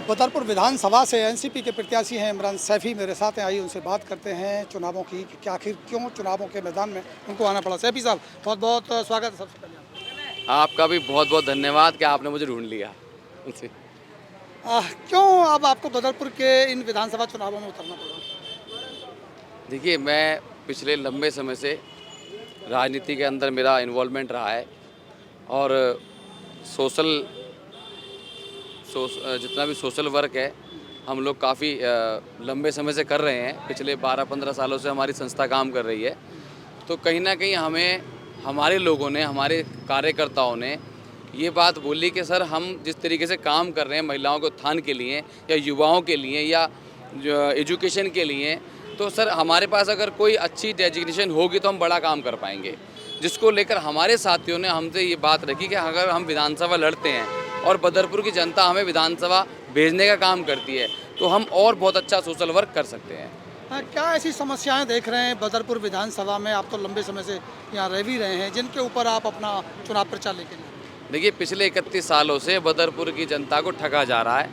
बदरपुर विधानसभा से एनसीपी के प्रत्याशी हैं इमरान सैफी मेरे साथ हैं। आइए उनसे बात करते हैं चुनावों की कि आखिर क्यों चुनावों के मैदान में उनको आना पड़ा। सैफी साहब बहुत बहुत स्वागत है सबसे पहले आपका भी बहुत बहुत धन्यवाद कि आपने मुझे ढूंढ लिया। क्यों अब आपको बदरपुर के इन विधानसभा चुनावों में उतरना पड़ा? देखिए, मैं पिछले लंबे समय से राजनीति के अंदर मेरा इन्वॉल्वमेंट रहा है और जितना भी सोशल वर्क है हम लोग काफ़ी लंबे समय से कर रहे हैं। पिछले 12-15 सालों से हमारी संस्था काम कर रही है। तो कहीं ना कहीं हमें हमारे लोगों ने, हमारे कार्यकर्ताओं ने ये बात बोली कि सर, हम जिस तरीके से काम कर रहे हैं महिलाओं के उत्थान के लिए या युवाओं के लिए या एजुकेशन के लिए, तो सर हमारे पास अगर कोई अच्छी डेजिग्नेशन होगी तो हम बड़ा काम कर पाएंगे। जिसको लेकर हमारे साथियों ने हमसे ये बात रखी कि अगर हम विधानसभा लड़ते हैं और बदरपुर की जनता हमें विधानसभा भेजने का काम करती है तो हम और बहुत अच्छा सोशल वर्क कर सकते हैं। क्या ऐसी समस्याएं देख रहे हैं बदरपुर विधानसभा में? आप तो लंबे समय से यहाँ रह भी रहे हैं, जिनके ऊपर आप अपना चुनाव प्रचार लेके जाएं। देखिए, पिछले 31 सालों से बदरपुर की जनता को ठगा जा रहा है।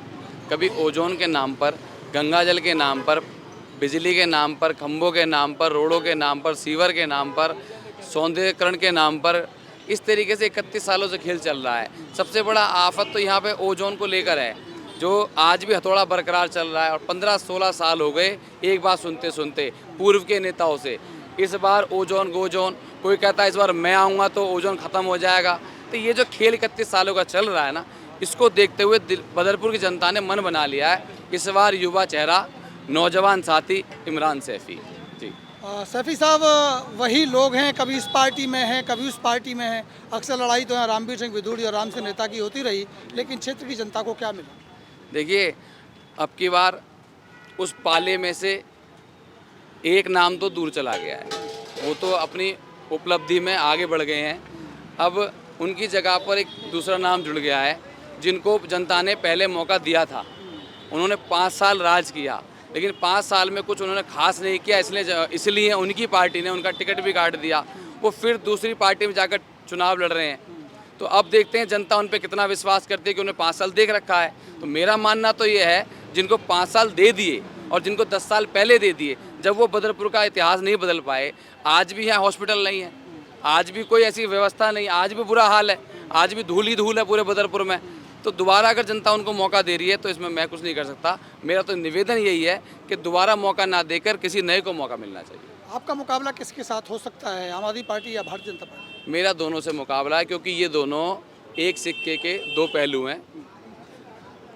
कभी ओजोन के नाम पर, गंगा जल के नाम पर, बिजली के नाम पर, खंभों के नाम पर, रोडों के नाम पर, सीवर के नाम पर, सौंदर्यकरण के नाम पर, इस तरीके से 31 सालों से खेल चल रहा है। सबसे बड़ा आफत तो यहाँ पे ओजोन को लेकर है, जो आज भी हथौड़ा बरकरार चल रहा है और 15-16 साल हो गए एक बात सुनते सुनते पूर्व के नेताओं से। इस बार ओजोन गोजोन, कोई कहता है इस बार मैं आऊँगा तो ओजोन ख़त्म हो जाएगा। तो ये जो खेल 31 सालों का चल रहा है ना, इसको देखते हुए बदरपुर की जनता ने मन बना लिया है इस बार युवा चेहरा, नौजवान साथी इमरान सैफी जी। सैफी साहब वही लोग हैं, कभी इस पार्टी में हैं कभी उस पार्टी में हैं। अक्सर लड़ाई तो यहाँ रामवीर सिंह विधूड़ी और राम सिंह नेता की होती रही, लेकिन क्षेत्र की जनता को क्या मिला? देखिए, अब की बार उस पाले में से एक नाम तो दूर चला गया है, वो तो अपनी उपलब्धि में आगे बढ़ गए हैं। अब उनकी जगह पर एक दूसरा नाम जुड़ गया है जिनको जनता ने पहले मौका दिया था। उन्होंने 5 साल राज किया, लेकिन 5 साल में कुछ उन्होंने खास नहीं किया, इसलिए उनकी पार्टी ने उनका टिकट भी काट दिया। वो फिर दूसरी पार्टी में जाकर चुनाव लड़ रहे हैं। तो अब देखते हैं जनता उन पर कितना विश्वास करती है कि उन्हें 5 साल देख रखा है। तो मेरा मानना तो ये है, जिनको 5 साल दे दिए और जिनको 10 साल पहले दे दिए, जब वो बदरपुर का इतिहास नहीं बदल पाए, आज भी यहाँ हॉस्पिटल नहीं है, आज भी कोई ऐसी व्यवस्था नहीं, आज भी बुरा हाल है, आज भी धूल ही धूल है पूरे बदरपुर में। तो दोबारा अगर जनता उनको मौका दे रही है तो इसमें मैं कुछ नहीं कर सकता। मेरा तो निवेदन यही है कि दोबारा मौका ना देकर किसी नए को मौका मिलना चाहिए। आपका मुकाबला किसके साथ हो सकता है, आम आदमी पार्टी या भारतीय जनता पार्टी? मेरा दोनों से मुकाबला है, क्योंकि ये दोनों एक सिक्के के दो पहलू हैं।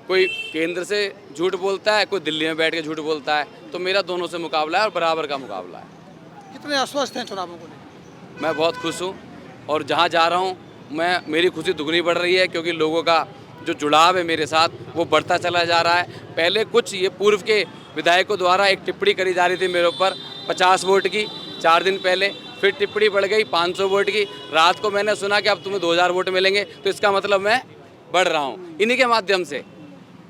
कोई केंद्र से झूठ बोलता है, कोई दिल्ली में बैठ के झूठ बोलता है। तो मेरा दोनों से मुकाबला है और बराबर का मुकाबला है। कितने आश्वस्त हैं चुनावों को लेकर? मैं बहुत खुश हूँ और जहाँ जा रहा हूँ मेरी खुशी दुगनी बढ़ रही है, क्योंकि लोगों का जो जुड़ाव है मेरे साथ वो बढ़ता चला जा रहा है। पहले कुछ ये पूर्व के विधायकों द्वारा एक टिप्पणी करी जा रही थी मेरे ऊपर 50 वोट की 4 दिन पहले, फिर टिप्पणी बढ़ गई 500 वोट की। रात को मैंने सुना कि अब तुम्हें 2000 वोट मिलेंगे, तो इसका मतलब मैं बढ़ रहा हूँ इन्हीं के माध्यम से।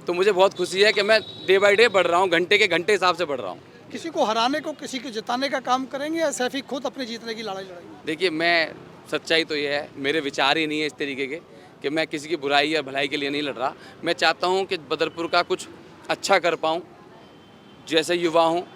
तो मुझे बहुत खुशी है कि मैं डे बाई डे बढ़ रहा हूँ, घंटे के घंटे हिसाब से बढ़ रहा हूँ। किसी को हराने को, किसी को जिताने का काम करेंगे या सैफी खुद अपने जीतने की लड़ाई लड़ेंगे? देखिए, मैं सच्चाई तो ये है, मेरे विचार ही नहीं है इस तरीके के कि मैं किसी की बुराई या भलाई के लिए नहीं लड़ रहा। मैं चाहता हूँ कि बदरपुर का कुछ अच्छा कर पाऊँ। जैसे युवा हूँ,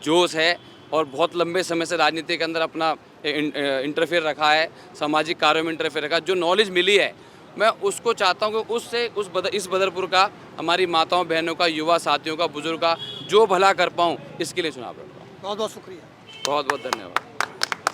जोश है और बहुत लंबे समय से राजनीति के अंदर अपना इंटरफेयर रखा है, सामाजिक कार्यों में इंटरफेयर रखा, जो नॉलेज मिली है मैं उसको चाहता हूँ कि इस बदरपुर का, हमारी माताओं बहनों का, युवा साथियों का, बुजुर्ग का जो भला कर पाऊँ, इसके लिए चुनाव लड़ रहा हूँ। बहुत बहुत शुक्रिया। बहुत बहुत धन्यवाद।